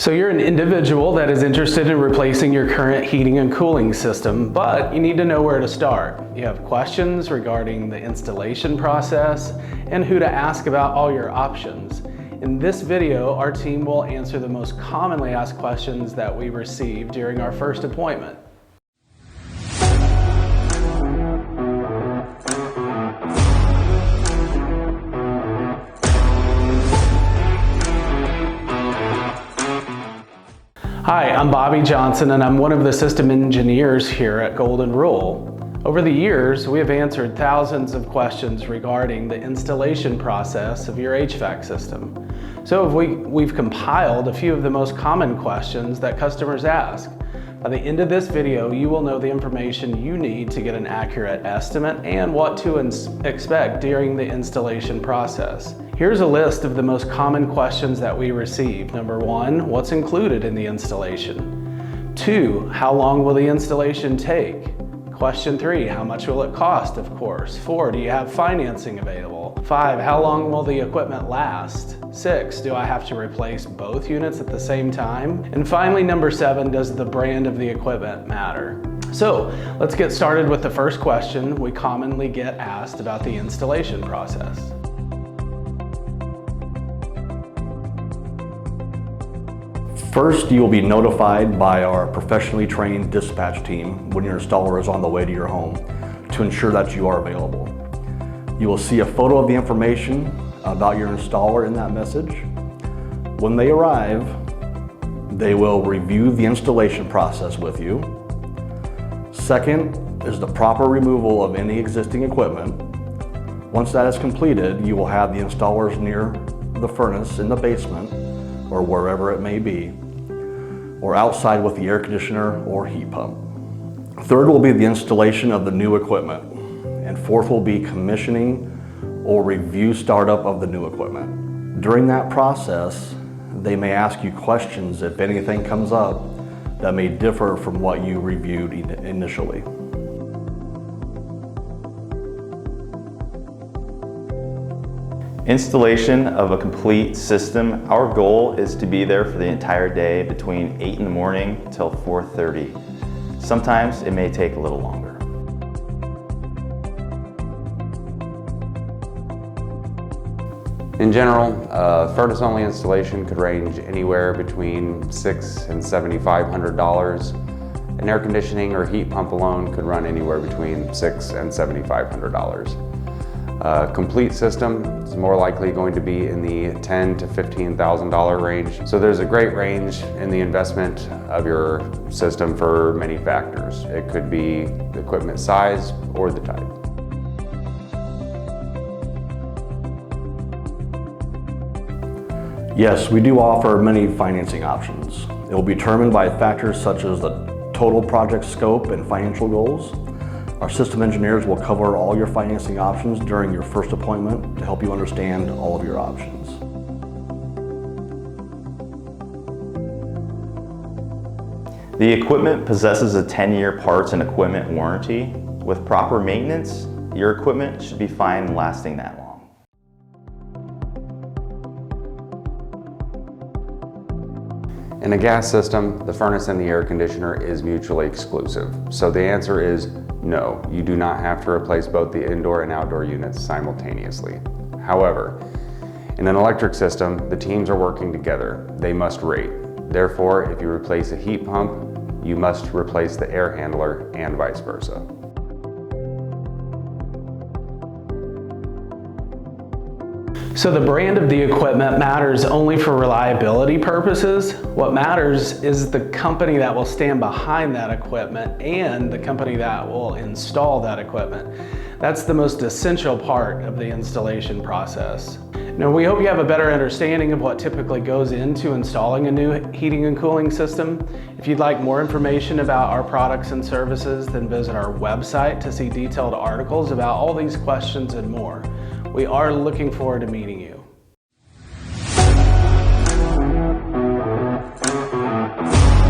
So you're an individual that is interested in replacing your current heating and cooling system, but you need to know where to start. You have questions regarding the installation process and who to ask about all your options. In this video, our team will answer the most commonly asked questions that we receive during our first appointment. Hi, I'm Bobby Johnson and I'm one of the system engineers here at Golden Rule. Over the years, we have answered thousands of questions regarding the installation process of your HVAC system. So we've compiled a few of the most common questions that customers ask. By the end of this video, you will know the information you need to get an accurate estimate and what to expect during the installation process. Here's a list of the most common questions that we receive. Number 1, what's included in the installation? 2, how long will the installation take? Question 3, how much will it cost, of course? 4, do you have financing available? 5, how long will the equipment last? 6, do I have to replace both units at the same time? And finally, number 7, does the brand of the equipment matter? So let's get started with the first question we commonly get asked about the installation process. First, you will be notified by our professionally trained dispatch team when your installer is on the way to your home to ensure that you are available. You will see a photo of the information about your installer in that message. When they arrive, they will review the installation process with you. Second is the proper removal of any existing equipment. Once that is completed, you will have the installers near the furnace in the basement or wherever it may be, or outside with the air conditioner or heat pump. Third will be the installation of the new equipment, and fourth will be commissioning or review startup of the new equipment. During that process, they may ask you questions if anything comes up that may differ from what you reviewed initially. Installation of a complete system. Our goal is to be there for the entire day between 8 in the morning till 4:30. Sometimes it may take a little longer. In general, furnace-only installation could range anywhere between $600 and $7,500. An air conditioning or heat pump alone could run anywhere between $600 and $7,500. Complete system is more likely going to be in the $10,000 to $15,000 range. So there's a great range in the investment of your system for many factors. It could be the equipment size or the type. Yes, we do offer many financing options. It will be determined by factors such as the total project scope and financial goals. Our system engineers will cover all your financing options during your first appointment to help you understand all of your options. The equipment possesses a 10-year parts and equipment warranty. With proper maintenance, your equipment should be fine lasting that long. In a gas system, the furnace and the air conditioner is mutually exclusive. So the answer is no, you do not have to replace both the indoor and outdoor units simultaneously. However, in an electric system, the teams are working together. They must rate. Therefore, if you replace a heat pump, you must replace the air handler and vice versa. So the brand of the equipment matters only for reliability purposes. What matters is the company that will stand behind that equipment and the company that will install that equipment. That's the most essential part of the installation process. Now, we hope you have a better understanding of what typically goes into installing a new heating and cooling system. If you'd like more information about our products and services, then visit our website to see detailed articles about all these questions and more. We are looking forward to meeting you.